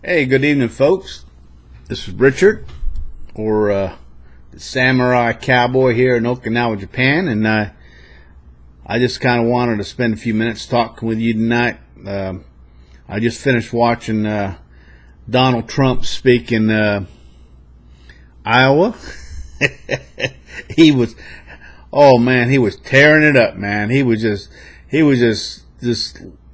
Hey, good evening, folks. This is Richard, or the Samurai Cowboy here in Okinawa, Japan, and I just kind of wanted to spend a few minutes talking with you tonight. I just finished watching Donald Trump speak in Iowa. He was, oh man, he was tearing it up, man. He was just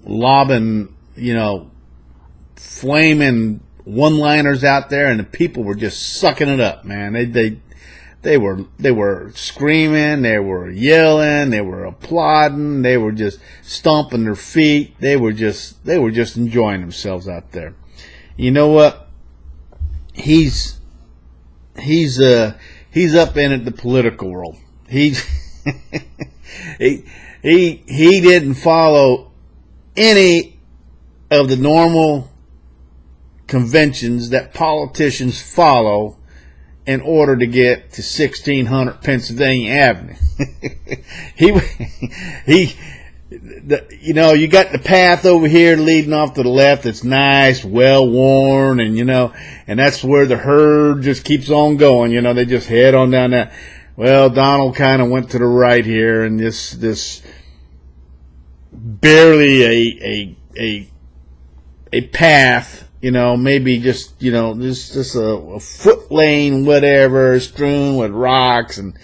lobbing, flaming one-liners out there, and the people were just sucking it up, man. They were screaming, they were yelling, they were applauding, they were just stomping their feet. They were just enjoying themselves out there. You know what? He's up in it, the political world. He didn't follow any of the normal conventions that politicians follow in order to get to 1600 Pennsylvania Avenue. You got the path over here leading off to the left that's nice, well worn, and that's where the herd just keeps on going. They just head on down that. Well, Donald kind of went to the right here, and this barely a path. Maybe just a foot lane, whatever, strewn with rocks and,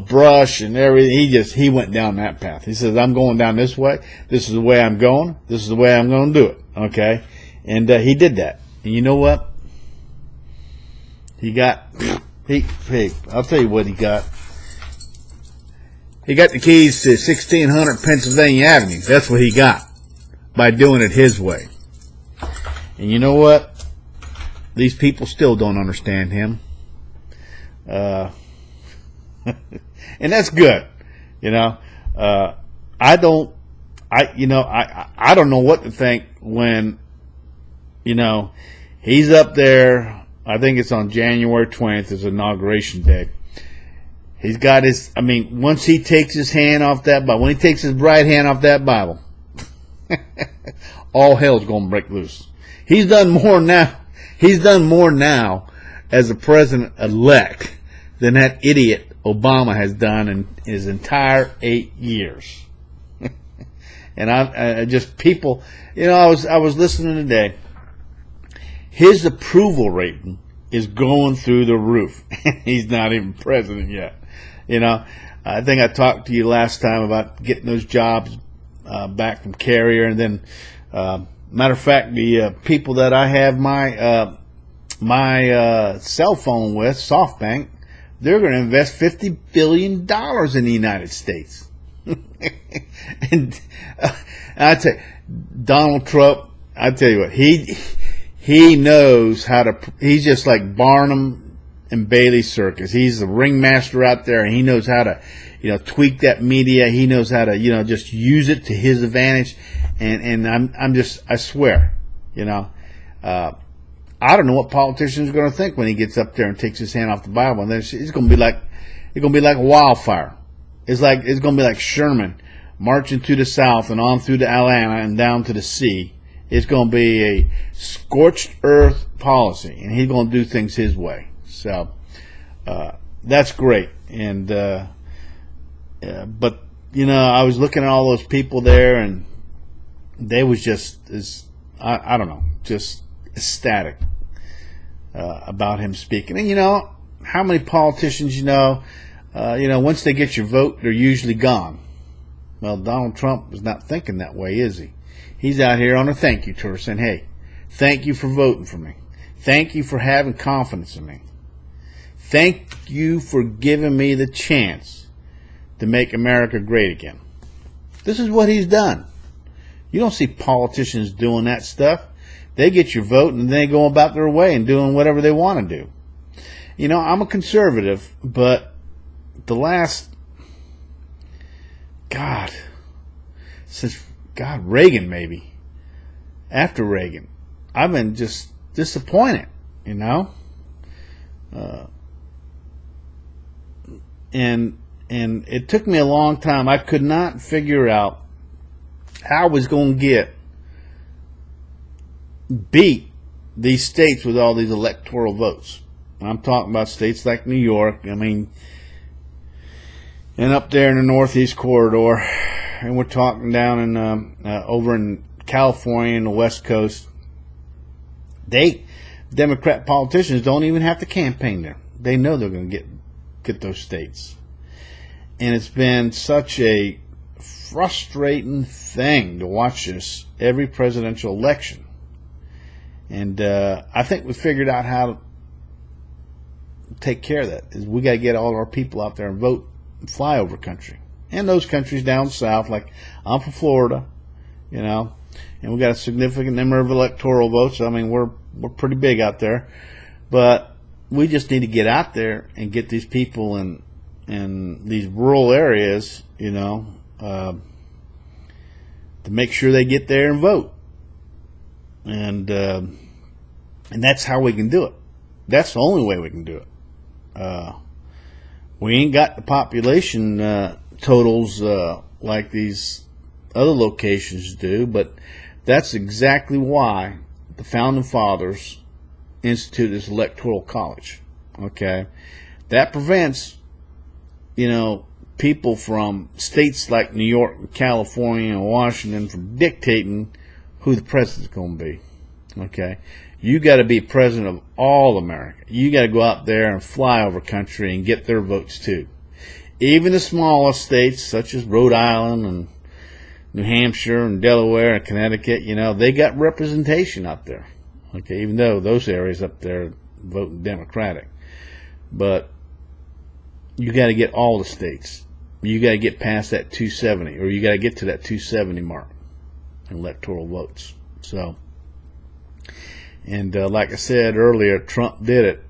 brush and everything. He went down that path. He says, I'm going down this way. This is the way I'm going. This is the way I'm going to do it. Okay. And, he did that. And you know what? I'll tell you what he got. He got the keys to 1600 Pennsylvania Avenue. That's what he got by doing it his way. And you know what? These people still don't understand him. And that's good. I don't know what to think when, he's up there. I think it's on January 20th, his inauguration day. He's got once he takes his hand off that Bible, when he takes his right hand off that Bible, all hell's going to break loose. He's done more now. He's done more now as a president-elect than that idiot Obama has done in his entire 8 years. And I just people, I was listening today. His approval rating is going through the roof. He's not even president yet. I think I talked to you last time about getting those jobs back from Carrier, and then. Matter of fact, the people that I have my cell phone with, SoftBank, they're going to invest $50 billion in the United States. And I tell you, Donald Trump, I tell you what, he knows how to. He's just like Barnum and Bailey Circus. He's the ringmaster out there, and he knows how to, tweak that media. He knows how to, just use it to his advantage. And I swear, I don't know what politicians are going to think when he gets up there and takes his hand off the Bible. And then it's going to be like wildfire. It's going to be like Sherman marching through the South and on through to Atlanta and down to the sea. It's going to be a scorched earth policy, and he's going to do things his way. So, that's great. And, but, I was looking at all those people there, and they was just I don't know, just ecstatic about him speaking. And how many politicians once they get your vote, they're usually gone. Well, Donald Trump is not thinking that way, is he? He's out here on a thank you tour saying, hey, thank you for voting for me. Thank you for having confidence in me. Thank you for giving me the chance to make America great again. This is what he's done. You don't see politicians doing that stuff. They get your vote and they go about their way and doing whatever they want to do. I'm a conservative, but since Reagan maybe, after Reagan, I've been just disappointed, and it took me a long time. I could not figure out how I was going to get beat these states with all these electoral votes. I'm talking about states like New York, I mean, and up there in the Northeast corridor, and we're talking down in over in California and the West Coast. Democrat politicians don't even have to campaign there. They know they're going to get those states. And it's been such a frustrating thing to watch this every presidential election. And I think we figured out how to take care of that. Is we got to get all our people out there and vote and fly over country. And those countries down south, like I'm from Florida, you know, and we got a significant number of electoral votes. I mean, we're pretty big out there, but we just need to get out there and get these people in these rural areas, you know, to make sure they get there and vote. And that's how we can do it. That's the only way we can do it. We ain't got the population totals like these other locations do, but that's exactly why the Founding Fathers instituted this electoral college. Okay, that prevents, you know, people from states like New York and California and Washington from dictating who the president's going to be. Okay, you got to be president of all America. You got to go out there and fly over country and get their votes too. Even the smallest states, such as Rhode Island and New Hampshire and Delaware and Connecticut, you know, they got representation out there. Okay, even though those areas up there voting Democratic. But you got to get all the states. You got to get past that 270, or you got to get to that 270 mark in electoral votes. So, and like I said earlier, Trump did it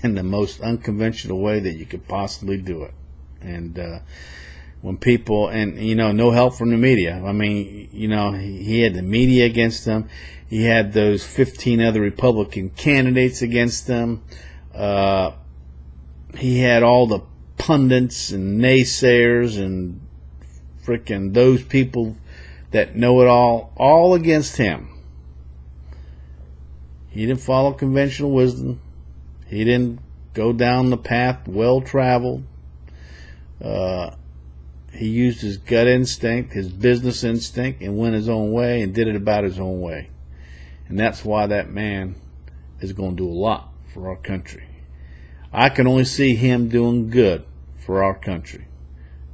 in the most unconventional way that you could possibly do it. And when people, and you know, no help from the media. I mean, you know, he had the media against him. He had those 15 other Republican candidates against him. He had all the pundits and naysayers and frickin' those people that know it all against him. He didn't follow conventional wisdom. He didn't go down the path well traveled. He used his gut instinct, his business instinct, and went his own way and did it about his own way. And that's why that man is going to do a lot for our country. I can only see him doing good for our country.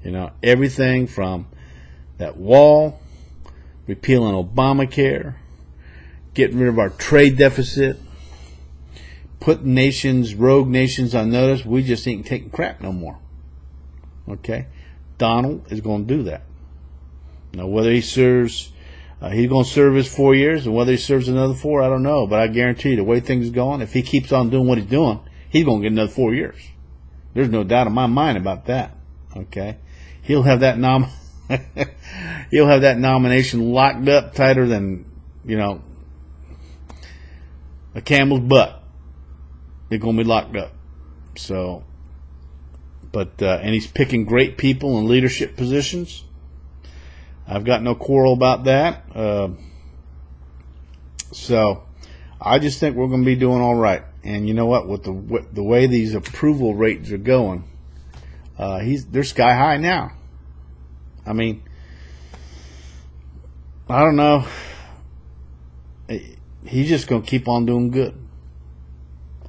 You know, everything from that wall, repealing Obamacare, getting rid of our trade deficit, putting nations, rogue nations on notice. We just ain't taking crap no more. Okay? Donald is going to do that. Now, whether he serves, he's going to serve his 4 years, and whether he serves another 4, I don't know. But I guarantee you, the way things are going, if he keeps on doing what he's doing, he's going to get another 4 years. There's no doubt in my mind about that. Okay? He'll have that he'll have that nomination locked up tighter than, you know, a camel's butt. It's going to be locked up. So, but, and he's picking great people in leadership positions. I've got no quarrel about that. So, I just think we're going to be doing all right. And you know what? With the way these approval rates are going, they're sky high now. I mean, I don't know. He's just going to keep on doing good.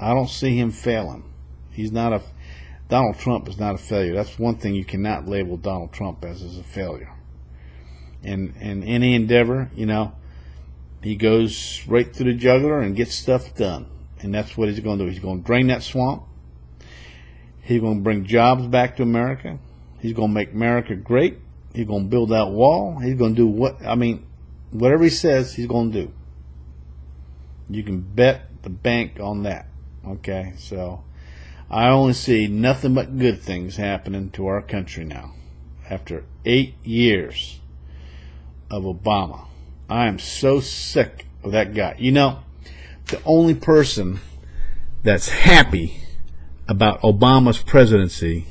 I don't see him failing. Donald Trump is not a failure. That's one thing you cannot label Donald Trump as a failure. And any endeavor, you know, he goes right through the jugular and gets stuff done. And that's what he's going to do. He's going to drain that swamp. He's going to bring jobs back to America. He's going to make America great. He's going to build that wall. He's going to do whatever he says, he's going to do. You can bet the bank on that. Okay, so I only see nothing but good things happening to our country now. After 8 years of Obama, I am so sick of that guy. You know, the only person that's happy about Obama's presidency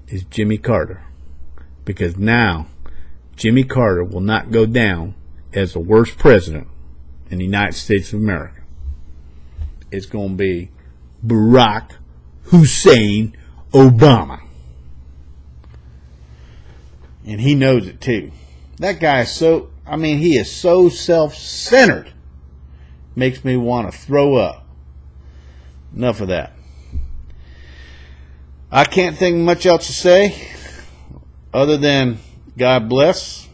is Jimmy Carter. Because now Jimmy Carter will not go down as the worst president in the United States of America. It's going to be Barack Hussein Obama. And he knows it too. That guy is so, he is so self-centered. Makes me want to throw up. Enough of that. I can't think much else to say other than God bless,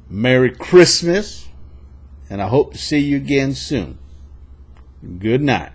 Merry Christmas, and I hope to see you again soon. Good night.